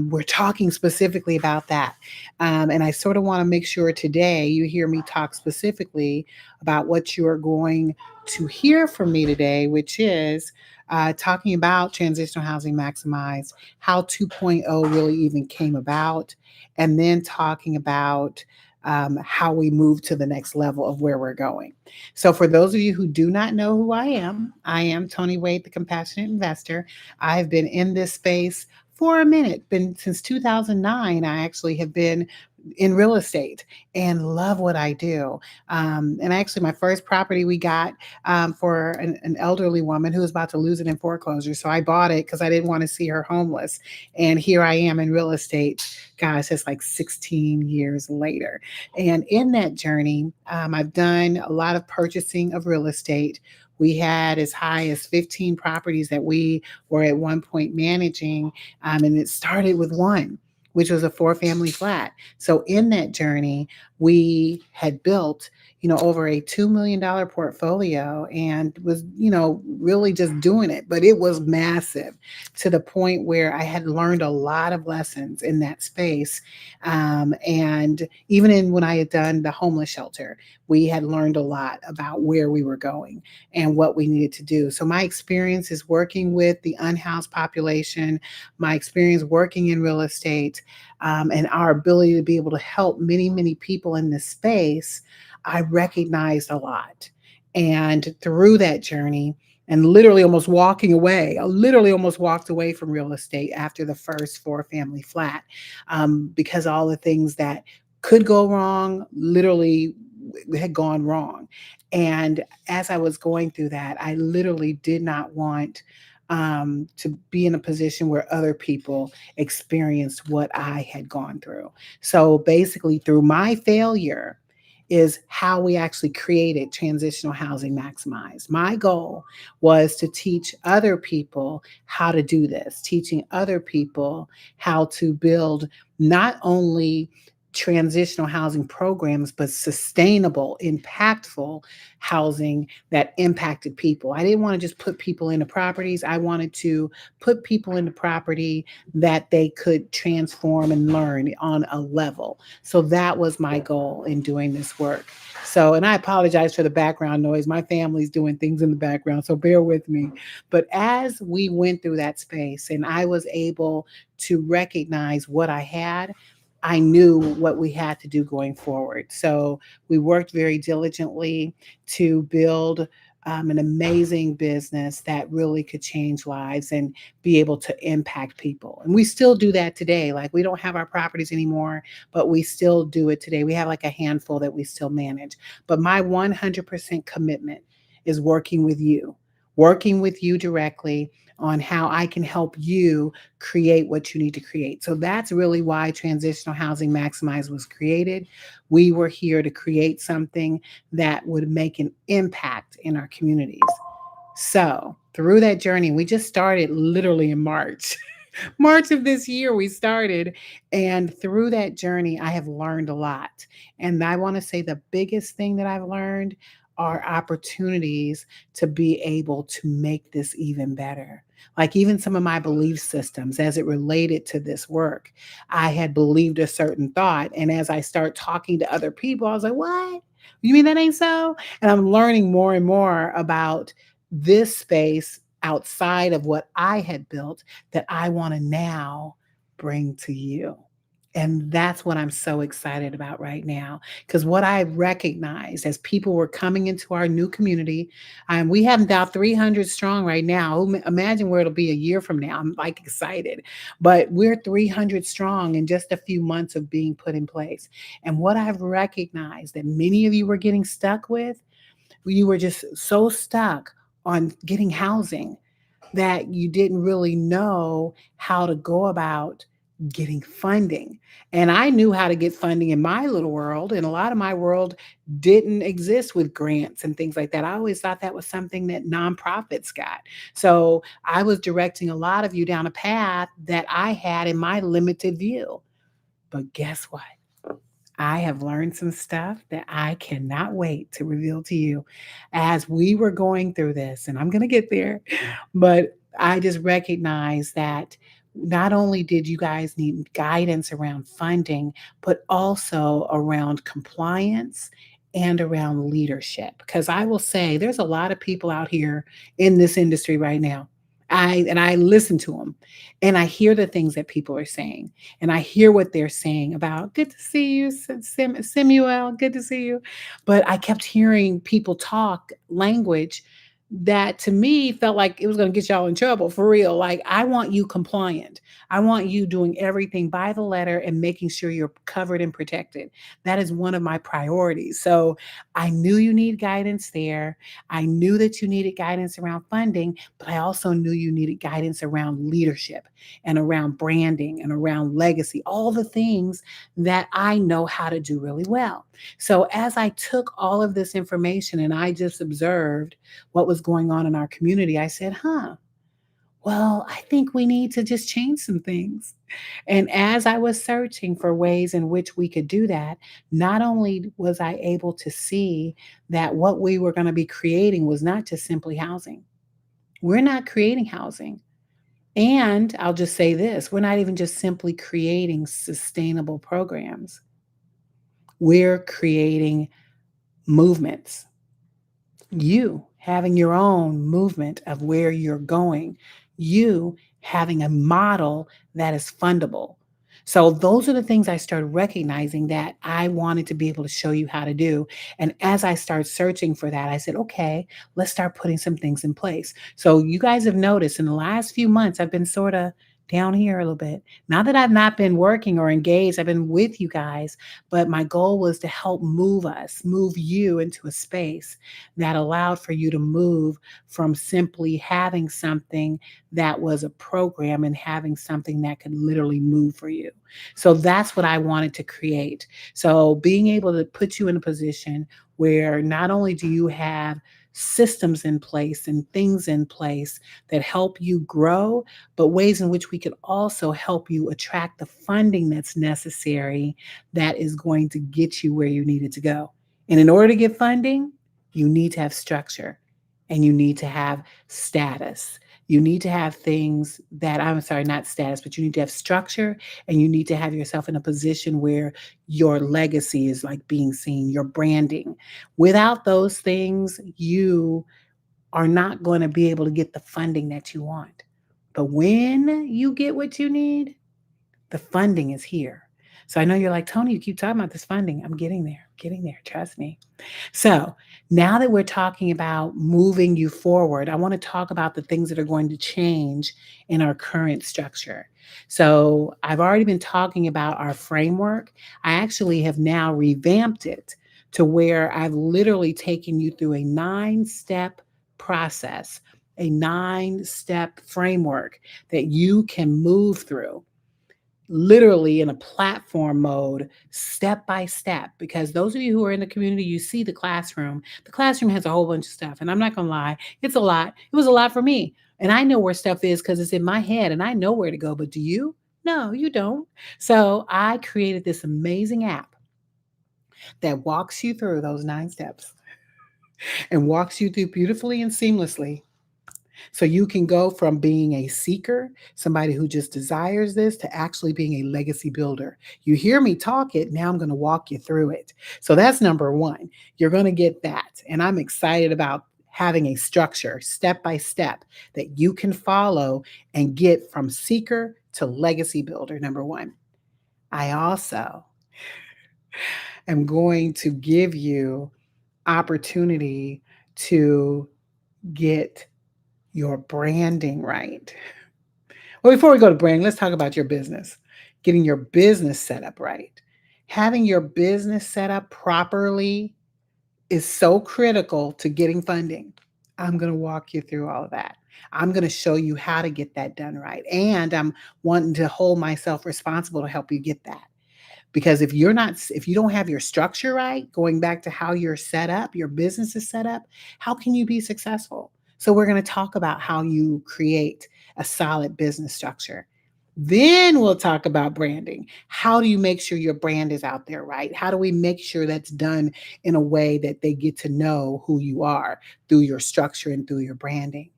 We're talking specifically about that. And I sort of want to make sure today you hear me talk specifically about what you are going to hear from me today, which is talking about transitional housing maximized, how 2.0 really even came about, and then talking about how we move to the next level of where we're going. So, for those of you who do not know who I am Tony Wade, the compassionate investor. I've been in this space for a minute, been since 2009. I actually have been in real estate and love what I do. And actually, my first property we got for an elderly woman who was about to lose it in foreclosure. So I bought it because I didn't want to see her homeless. And here I am in real estate. Gosh, it's like 16 years later. And in that journey, I've done a lot of purchasing of real estate. We had as high as 15 properties that we were at one point managing. And it started with one, which was a four-family flat. So in that journey, we had built, over a $2 million portfolio and was, really just doing it. But it was massive to the point where I had learned a lot of lessons in that space. And even in when I had done the homeless shelter, we had learned a lot about where we were going and what we needed to do. So my experience is working with the unhoused population, my experience working in real estate, and our ability to be able to help many, many people in this space, I recognized a lot. And through that journey, and literally almost walking away, I literally almost walked away from real estate after the first four-family flat, because all the things that could go wrong literally had gone wrong. And as I was going through that, I literally did not want to be in a position where other people experienced what I had gone through. So basically, through my failure, is how we actually created Transitional Housing Maximized. My goal was to teach other people how to do this, teaching other people how to build not only transitional housing programs, but sustainable, impactful housing that impacted people. I didn't want to just put people into properties. I wanted to put people into property that they could transform and learn on a level. So that was my goal in doing this work. So, and I apologize for the background noise. My family's doing things in the background, so bear with me. But as we went through that space and I was able to recognize what I had, I knew what we had to do going forward. So we worked very diligently to build an amazing business that really could change lives and be able to impact people. And we still do that today. Like we don't have our properties anymore, but we still do it today. We have like a handful that we still manage. But my 100% commitment is working with you directly on how I can help you create what you need to create. So that's really why Transitional Housing Maximize was created. We were here to create something that would make an impact in our communities. So through that journey, we just started literally in March. March of this year, we started. And through that journey, I have learned a lot. And I want to say the biggest thing that I've learned are opportunities to be able to make this even better. Like even some of my belief systems as it related to this work, I had believed a certain thought. And as I start talking to other people, I was like, what? You mean that ain't so? And I'm learning more and more about this space outside of what I had built that I want to now bring to you. And that's what I'm so excited about right now. Because what I recognized as people were coming into our new community, we have about 300 strong right now. Imagine where it'll be a year from now. I'm like excited. But we're 300 strong in just a few months of being put in place. And what I've recognized that many of you were getting stuck with, you were just so stuck on getting housing that you didn't really know how to go about getting funding. And I knew how to get funding in my little world, and a lot of my world didn't exist with grants and things like that. I always thought that was something that nonprofits got. So I was directing a lot of you down a path that I had in my limited view. But guess what? I have learned some stuff that I cannot wait to reveal to you as we were going through this. And I'm going to get there. But I just recognize that not only did you guys need guidance around funding, but also around compliance and around leadership. Because I will say there's a lot of people out here in this industry right now. I listen to them and I hear the things that people are saying and I hear what they're saying about good to see you, Samuel, good to see you. But I kept hearing people talk language that to me felt like it was going to get y'all in trouble for real. Like, I want you compliant. I want you doing everything by the letter and making sure you're covered and protected. That is one of my priorities. So I knew you need guidance there. I knew that you needed guidance around funding, but I also knew you needed guidance around leadership and around branding and around legacy, all the things that I know how to do really well. So as I took all of this information and I just observed what was going on in our community, I said, well, I think we need to just change some things. And as I was searching for ways in which we could do that, not only was I able to see that what we were going to be creating was not just simply housing, we're not creating housing. And I'll just say this, we're not even just simply creating sustainable programs, we're creating movements, you having your own movement of where you're going, you having a model that is fundable. So, those are the things I started recognizing that I wanted to be able to show you how to do. And as I started searching for that, I said, okay, let's start putting some things in place. So, you guys have noticed in the last few months, I've been sort of down here a little bit. Not that I've not been working or engaged, I've been with you guys, but my goal was to help move us, move you into a space that allowed for you to move from simply having something that was a program and having something that could literally move for you. So that's what I wanted to create. So being able to put you in a position where not only do you have systems in place and things in place that help you grow, but ways in which we could also help you attract the funding that's necessary that is going to get you where you needed to go. And in order to get funding, you need to have structure and you need to have status. You need to have things that, I'm sorry, not status, but you need to have structure and you need to have yourself in a position where your legacy is like being seen, your branding. Without those things, you are not going to be able to get the funding that you want. But when you get what you need, the funding is here. So I know you're like, Tony, you keep talking about this funding. I'm getting there. Trust me. So now that we're talking about moving you forward, I want to talk about the things that are going to change in our current structure. So I've already been talking about our framework. I actually have now revamped it to where I've literally taken you through a 9 step process, a 9 step framework that you can move through literally in a platform mode, step by step. Because those of you who are in the community, you see the classroom. The classroom has a whole bunch of stuff. And I'm not going to lie, it's a lot. It was a lot for me. And I know where stuff is because it's in my head and I know where to go. But do you? No, you don't. So I created this amazing app that walks you through those 9 steps and walks you through beautifully and seamlessly so you can go from being a seeker, somebody who just desires this, to actually being a legacy builder. You hear me talk it, now I'm going to walk you through it. So that's number one. You're going to get that. And I'm excited about having a structure step by step that you can follow and get from seeker to legacy builder. Number one. I also am going to give you opportunity to get your branding right. Well, before we go to branding, let's talk about your business. Getting your business set up right. Having your business set up properly is so critical to getting funding. I'm going to walk you through all of that. I'm going to show you how to get that done right. And I'm wanting to hold myself responsible to help you get that. Because if you don't have your structure right, going back to how you're set up, your business is set up, how can you be successful? So we're going to talk about how you create a solid business structure. Then we'll talk about branding. How do you make sure your brand is out there, right? How do we make sure that's done in a way that they get to know who you are through your structure and through your branding?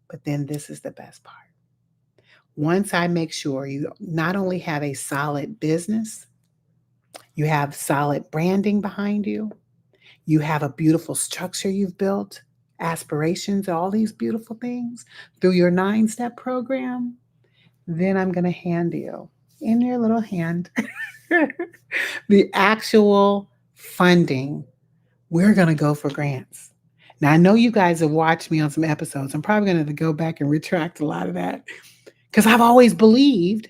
But then this is the best part. Once I make sure you not only have a solid business, you have solid branding behind you, you have a beautiful structure you've built, aspirations, all these beautiful things through your 9-step program, then I'm going to hand you in your little hand the actual funding. We're going to go for grants. Now, I know you guys have watched me on some episodes. I'm probably going to have to go back and retract a lot of that because I've always believed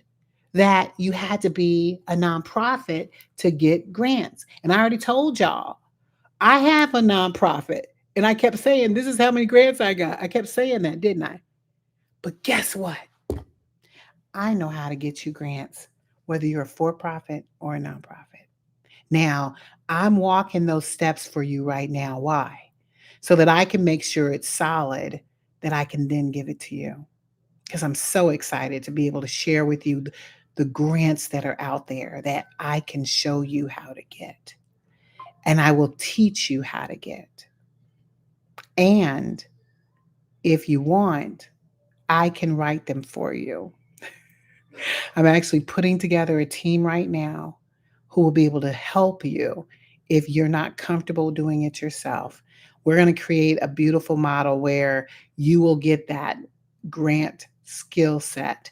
that you had to be a nonprofit to get grants. And I already told y'all, I have a nonprofit. And I kept saying, this is how many grants I got. I kept saying that, didn't I? But guess what? I know how to get you grants, whether you're a for profit or a nonprofit. Now, I'm walking those steps for you right now. Why? So that I can make sure it's solid, that I can then give it to you. Because I'm so excited to be able to share with you the grants that are out there that I can show you how to get. And I will teach you how to get. And if you want, I can write them for you. I'm actually putting together a team right now who will be able to help you if you're not comfortable doing it yourself. We're going to create a beautiful model where you will get that grant skill set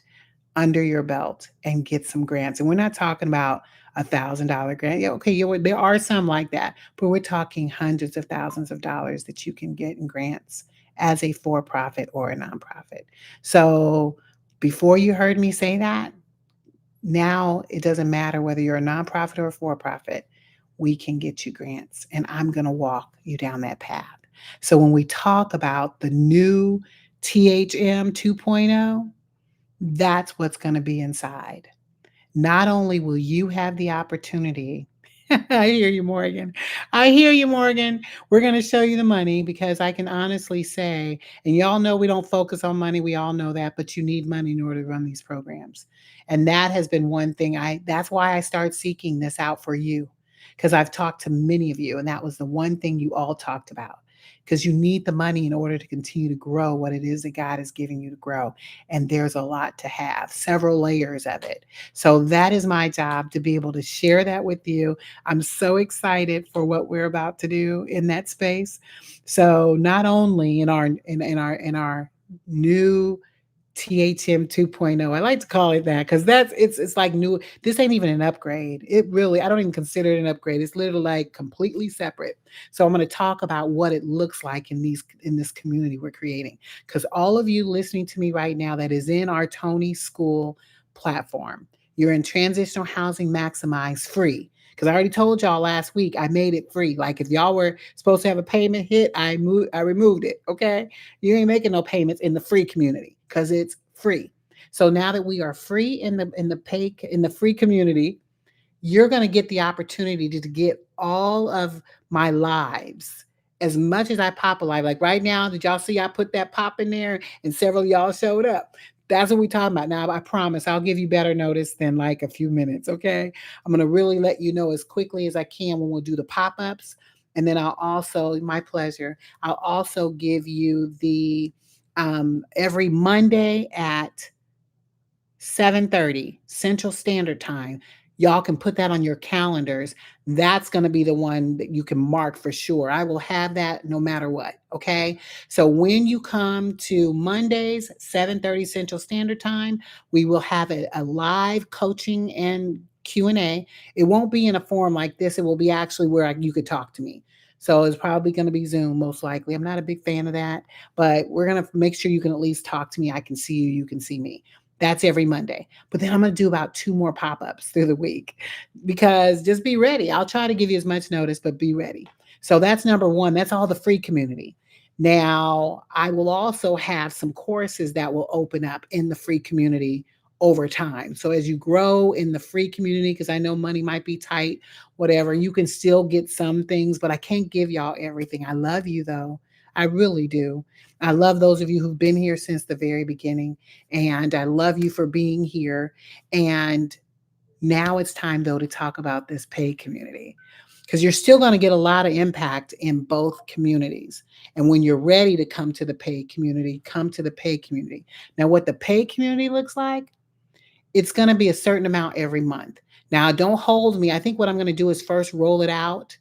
under your belt and get some grants. And we're not talking about $1,000 grant. Yeah, okay, there are some like that, but we're talking hundreds of thousands of dollars that you can get in grants as a for profit or a nonprofit. So before you heard me say that, now it doesn't matter whether you're a nonprofit or a for profit, we can get you grants. And I'm going to walk you down that path. So when we talk about the new THM 2.0, that's what's going to be inside. Not only will you have the opportunity, I hear you, Morgan. I hear you, Morgan. We're going to show you the money because I can honestly say, and y'all know we don't focus on money. We all know that, but you need money in order to run these programs. And that has been one thing that's why I started seeking this out for you because I've talked to many of you, and that was the one thing you all talked about because you need the money in order to continue to grow what it is that God is giving you to grow. And there's a lot to have, several layers of it. So that is my job to be able to share that with you. I'm so excited for what we're about to do in that space. So not only in our new THM 2.0. I like to call it that because it's like new. This ain't even an upgrade. It really, I don't even consider it an upgrade. It's literally like completely separate. So I'm going to talk about what it looks like in this community we're creating. Because all of you listening to me right now that is in our Tony School platform, you're in transitional housing maximized free. Because I already told y'all last week I made it free. Like if y'all were supposed to have a payment hit, I removed it. Okay. You ain't making no payments in the free community because it's free. So now that we are free in the free community, you're going to get the opportunity to get all of my lives as much as I pop a live. Like right now, did y'all see I put that pop in there and several of y'all showed up? That's what we're talking about. Now, I promise I'll give you better notice than like a few minutes, okay? I'm going to really let you know as quickly as I can when we'll do the pop ups. And then I'll also, my pleasure, I'll also give you the every Monday at 7:30 Central Standard Time. Y'all can put that on your calendars. That's going to be the one that you can mark for sure. I will have that no matter what, okay? So when you come to Mondays, 7:30 Central Standard Time, we will have a live coaching and Q&A. It won't be in a form like this. It will be actually where you could talk to me. So it's probably going to be Zoom most likely. I'm not a big fan of that, but we're going to make sure you can at least talk to me. I can see you, you can see me. That's every Monday. But then I'm going to do about 2 more pop-ups through the week because just be ready. I'll try to give you as much notice, but be ready. So that's number one. That's all the free community. Now, I will also have some courses that will open up in the free community over time. So as you grow in the free community, because I know money might be tight, whatever, you can still get some things, but I can't give y'all everything. I love you though. I really do. I love those of you who've been here since the very beginning. And I love you for being here. And now it's time, though, to talk about this paid community. because you're still going to get a lot of impact in both communities. And when you're ready to come to the paid community, come to the paid community. Now, what the paid community looks like, it's going to be a certain amount every month. Now, don't hold me. I think what I'm going to do is first roll it out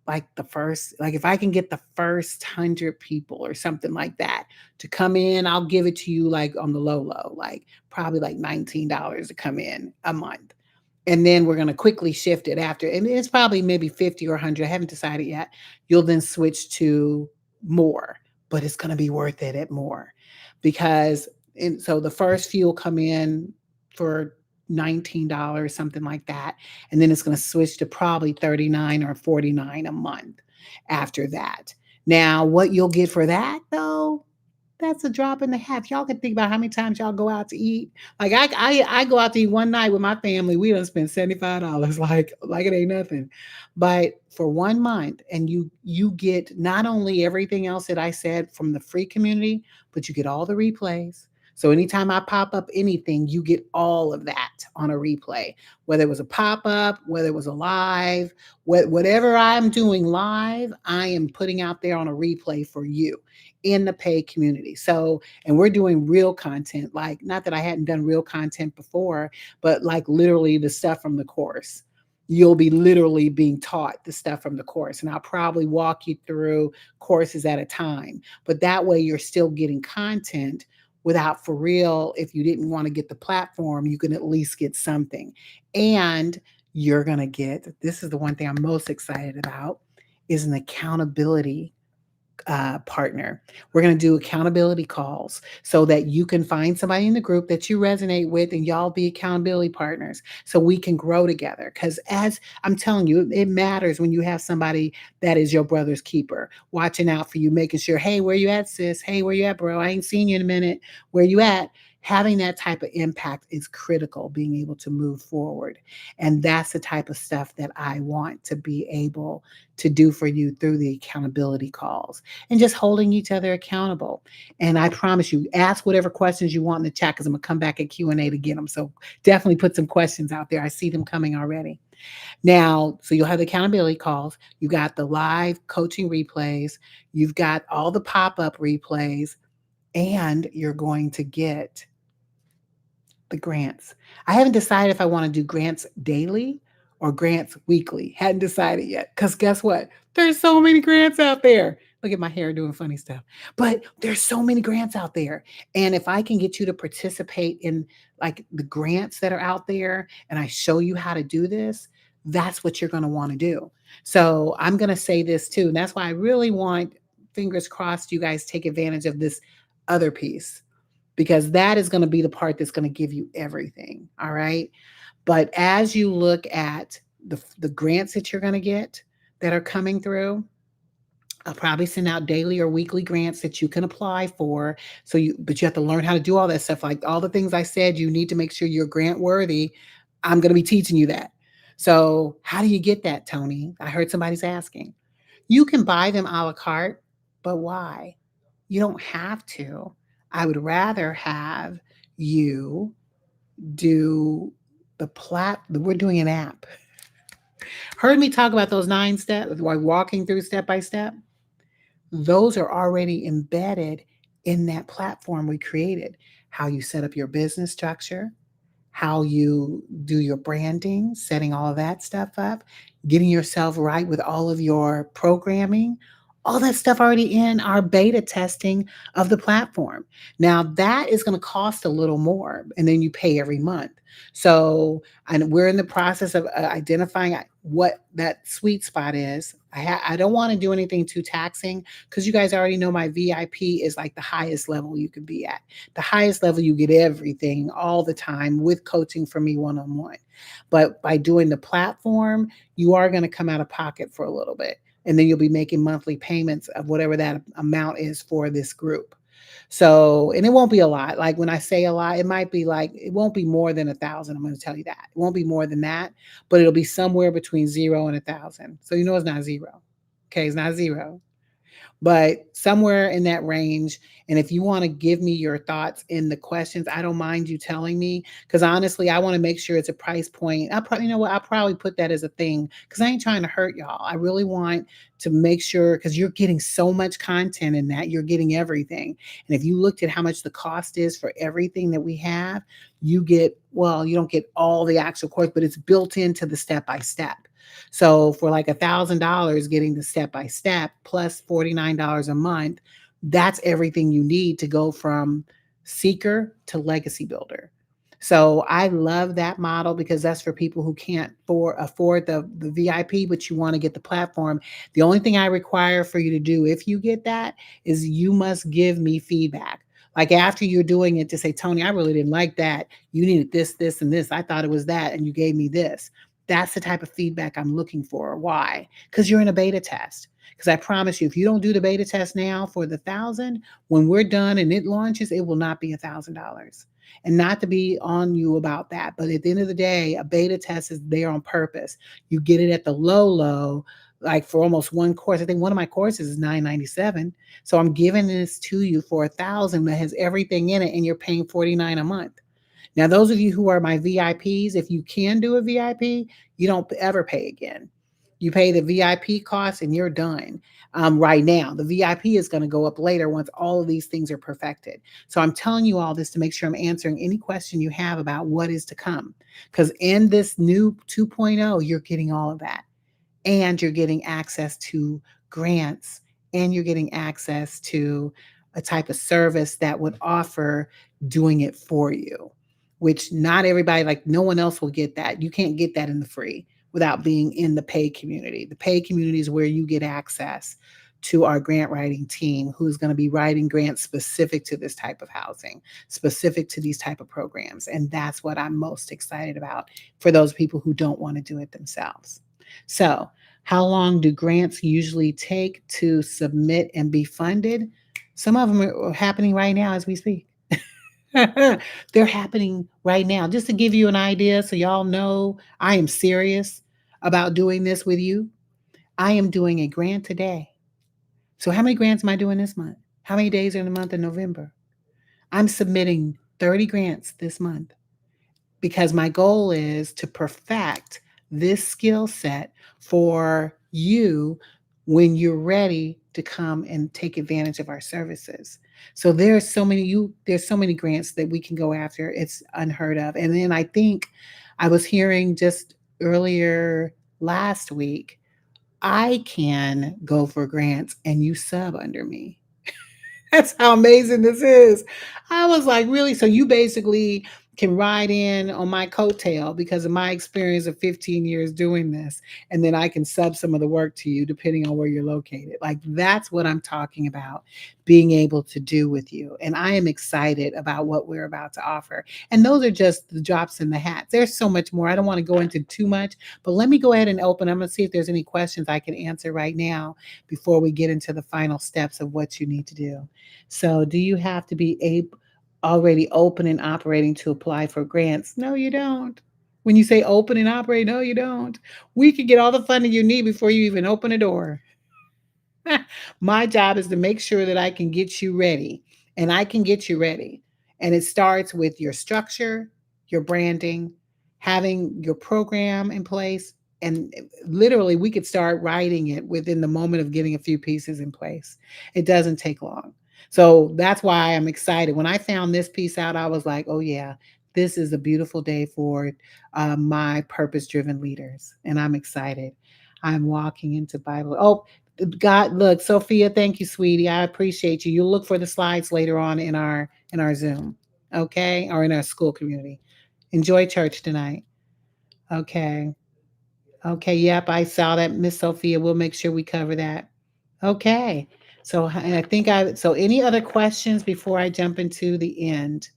like the first, like if I can get the first 100 people or something like that to come in, I'll give it to you like on the low, like probably like $19 to come in a month. And then we're going to quickly shift it after. And it's probably maybe 50 or 100. I haven't decided yet. You'll then switch to more, but it's going to be worth it at more because, and so the first few will come in for $19, something like that. And then it's going to switch to probably 39 or 49 a month after that. Now, what you'll get for that though, that's a drop in the hat. Y'all can think about how many times y'all go out to eat. Like I go out to eat one night with my family. We done spend $75, like it ain't nothing. But for 1 month, and you get not only everything else that I said from the free community, but you get all the replays. So anytime I pop up anything, you get all of that on a replay. Whether it was a pop up, whether it was a live, whatever I'm doing live, I am putting out there on a replay for you in the paid community. So, and we're doing real content, like not that I hadn't done real content before, but like literally the stuff from the course. You'll be literally being taught the stuff from the course, and I'll probably walk you through courses at a time. But that way, you're still getting content without, for real, if you didn't want to get the platform, you can at least get something. And you're going to get, this is the one thing I'm most excited about, is an accountability partner. We're going to do accountability calls so that you can find somebody in the group that you resonate with and y'all be accountability partners so we can grow together. Because as I'm telling you, it matters when you have somebody that is your brother's keeper, watching out for you, making sure, hey, where you at, sis? Hey, where you at, bro? I ain't seen you in a minute. Where you at? Having that type of impact is critical, being able to move forward. And that's the type of stuff that I want to be able to do for you through the accountability calls and just holding each other accountable. And I promise you, ask whatever questions you want in the chat because I'm gonna come back at Q&A to get them. So definitely put some questions out there. I see them coming already. Now, so you'll have the accountability calls. You got the live coaching replays. You've got all the pop-up replays, and you're going to get the grants. I haven't decided if I want to do grants daily or grants weekly. Hadn't decided yet. Because guess what? There's so many grants out there. Look at my hair doing funny stuff. But there's so many grants out there. And if I can get you to participate in like the grants that are out there and I show you how to do this, that's what you're going to want to do. So I'm going to say this too. And that's why I really want, fingers crossed, you guys take advantage of this other piece because that is going to be the part that's going to give you everything. All right. But as you look at the grants that you're going to get that are coming through, I'll probably send out daily or weekly grants that you can apply for. So but you have to learn how to do all that stuff. Like all the things I said, you need to make sure you're grant worthy. I'm going to be teaching you that. So how do you get that, Tony? I heard somebody's asking. You can buy them a la carte, but why? You don't have to. I would rather have you do we're doing an app. Heard me talk about those 9 steps, like walking through step by step? Those are already embedded in that platform we created. How you set up your business structure, how you do your branding, setting all of that stuff up, getting yourself right with all of your programming, all that stuff already in our beta testing of the platform. Now that is going to cost a little more and then you pay every month. So, and we're in the process of identifying what that sweet spot is. I don't want to do anything too taxing because you guys already know my VIP is like the highest level you could be at. The highest level, you get everything all the time with coaching from me one-on-one. But by doing the platform, you are going to come out of pocket for a little bit. And then you'll be making monthly payments of whatever that amount is for this group. So, and it won't be a lot. Like when I say a lot, it might be like, it won't be more than 1,000. I'm going to tell you that. It won't be more than that, but it'll be somewhere between 0 and 1,000. So, you know, it's not zero. Okay. It's not zero. but somewhere in that range. And if you want to give me your thoughts in the questions, I don't mind you telling me, because honestly, I want to make sure it's a price point. I probably, you know what, I'll probably put that as a thing because I ain't trying to hurt y'all. I really want to make sure, because you're getting so much content in that, you're getting everything. And if you looked at how much the cost is for everything that we have, you get, well, you don't get all the actual course, but it's built into the step by step. So for like $1,000, getting the step by step plus $49 a month, that's everything you need to go from seeker to legacy builder. So I love that model because that's for people who can't afford the VIP, but you want to get the platform. The only thing I require for you to do if you get that is you must give me feedback. Like after you're doing it, to say, Tony, I really didn't like that. You needed this, this, and this. I thought it was that, and you gave me this. That's the type of feedback I'm looking for. Why? Because you're in a beta test. Because I promise you, if you don't do the beta test now for the 1,000, when we're done and it launches, it will not be $1,000. And not to be on you about that, but at the end of the day, a beta test is there on purpose. You get it at the low, like for almost one course. I think one of my courses is $997. So I'm giving this to you for 1,000 that has everything in it, and you're paying 49 a month. Now, those of you who are my VIPs, if you can do a VIP, you don't ever pay again. You pay the VIP cost and you're done. Right now, the VIP is going to go up later once all of these things are perfected. So I'm telling you all this to make sure I'm answering any question you have about what is to come. Because in this new 2.0, you're getting all of that, and you're getting access to grants, and you're getting access to a type of service that would offer doing it for you, which not everybody, like no one else will get that. You can't get that in the free without being in the paid community. The paid community is where you get access to our grant writing team, who's going to be writing grants specific to this type of housing, specific to these type of programs. And that's what I'm most excited about for those people who don't want to do it themselves. So how long do grants usually take to submit and be funded? Some of them are happening right now as we speak. They're happening right now. Just to give you an idea so y'all know I am serious about doing this with you. I am doing a grant today. So how many grants am I doing this month? How many days are in the month of November? I'm submitting 30 grants this month because my goal is to perfect this skill set for you when you're ready to come and take advantage of our services. So there's so many grants that we can go after. It's unheard of. And then I think I was hearing just earlier last week, I can go for grants and you sub under me. That's how amazing this is. I was like, really? So you basically can ride in on my coattail because of my experience of 15 years doing this. And then I can sub some of the work to you depending on where you're located. Like that's what I'm talking about being able to do with you. And I am excited about what we're about to offer. And those are just the drops in the hat. There's so much more. I don't want to go into too much, but let me go ahead and open. I'm going to see if there's any questions I can answer right now before we get into the final steps of what you need to do. So, do you have to be already open and operating to apply for grants? No, you don't. When you say open and operate, no, you don't. We could get all the funding you need before you even open a door. My job is to make sure that I can get you ready, and I can get you ready. And it starts with your structure, your branding, having your program in place. And literally, we could start writing it within the moment of getting a few pieces in place. It doesn't take long. So that's why I'm excited. When I found this piece out, I was like, oh, yeah, this is a beautiful day for my purpose driven leaders. And I'm excited. I'm walking into Bible. Oh, God, look, Sophia, thank you, sweetie. I appreciate you. You'll look for the slides later on in our Zoom, okay, or in our school community. Enjoy church tonight. Okay. Okay. Yep, I saw that, Miss Sophia. We'll make sure we cover that. Okay. So I think so any other questions before I jump into the end?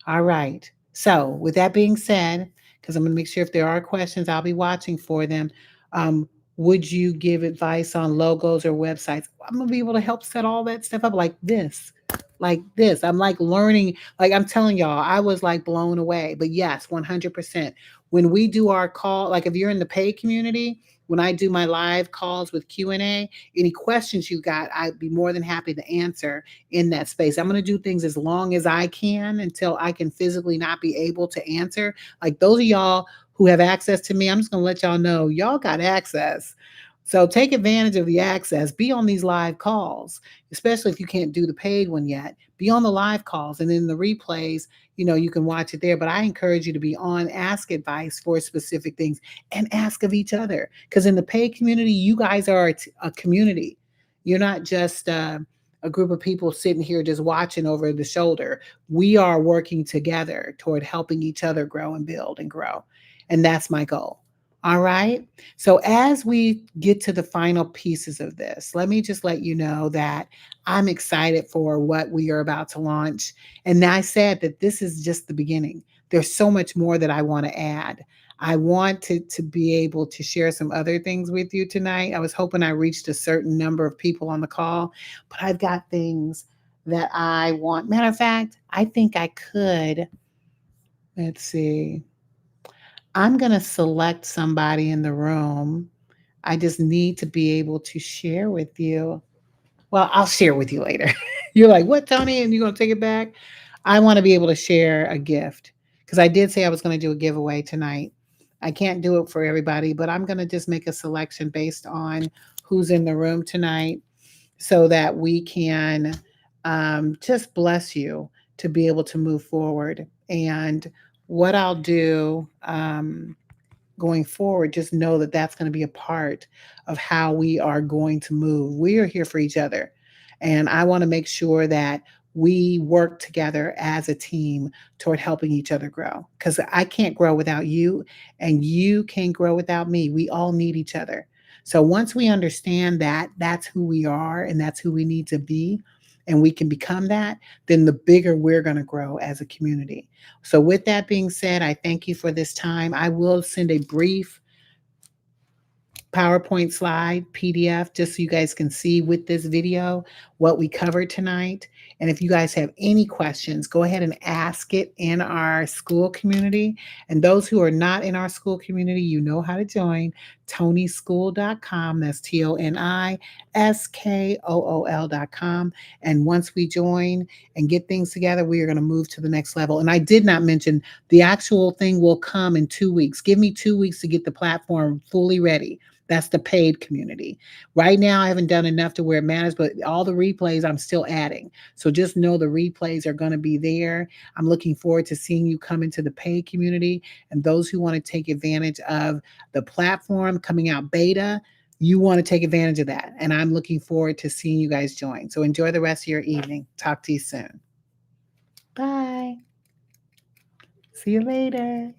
All right. So, with that being said, because I'm going to make sure if there are questions, I'll be watching for them. Um, would you give advice on logos or websites? I'm going to be able to help set all that stuff up like this. Like this. I'm like learning, like I'm telling y'all, I was like blown away. But yes, 100%. When we do our call, like if you're in the paid community, when I do my live calls with Q&A, any questions you got, I'd be more than happy to answer in that space. I'm going to do things as long as I can until I can physically not be able to answer. Like those of y'all who have access to me, I'm just going to let y'all know y'all got access. So take advantage of the access. Be on these live calls, especially if you can't do the paid one yet. Be on the live calls, and then the replays, you can watch it there. But I encourage you to be on, ask advice for specific things, and ask of each other. Because in the paid community, you guys are a community. You're not just a group of people sitting here just watching over the shoulder. We are working together toward helping each other grow and build and grow. And that's my goal. All right. So, as we get to the final pieces of this, let me just let you know that I'm excited for what we are about to launch. And I said that this is just the beginning. There's so much more that I want to add. I wanted to be able to share some other things with you tonight. I was hoping I reached a certain number of people on the call, but I've got things that I want. Matter of fact, I think I could. Let's see. I'm going to select somebody in the room. I just need to be able to share with you. Well, I'll share with you later. You're like, what, Tony? And you're going to take it back? I want to be able to share a gift because I did say I was going to do a giveaway tonight. I can't do it for everybody, but I'm going to just make a selection based on who's in the room tonight so that we can just bless you to be able to move forward. And what I'll do going forward, just know that that's going to be a part of how we are going to move. We are here for each other. And I want to make sure that we work together as a team toward helping each other grow. Because I can't grow without you, and you can't grow without me. We all need each other. So once we understand that that's who we are and that's who we need to be, and we can become that, then the bigger we're going to grow as a community. So, with that being said, I thank you for this time. I will send a brief PowerPoint slide, PDF, just so you guys can see with this video what we covered tonight. And if you guys have any questions, go ahead and ask it in our school community. And those who are not in our school community, you know how to join tonyschool.com. That's TONISKOOL.com. And once we join and get things together, we are going to move to the next level. And I did not mention the actual thing will come in 2 weeks. Give me 2 weeks to get the platform fully ready. That's the paid community. Right now, I haven't done enough to where it matters, but all the replays I'm still adding. So just know the replays are going to be there. I'm looking forward to seeing you come into the paid community. And those who want to take advantage of the platform coming out beta, you want to take advantage of that. And I'm looking forward to seeing you guys join. So enjoy the rest of your evening. Talk to you soon. Bye. See you later.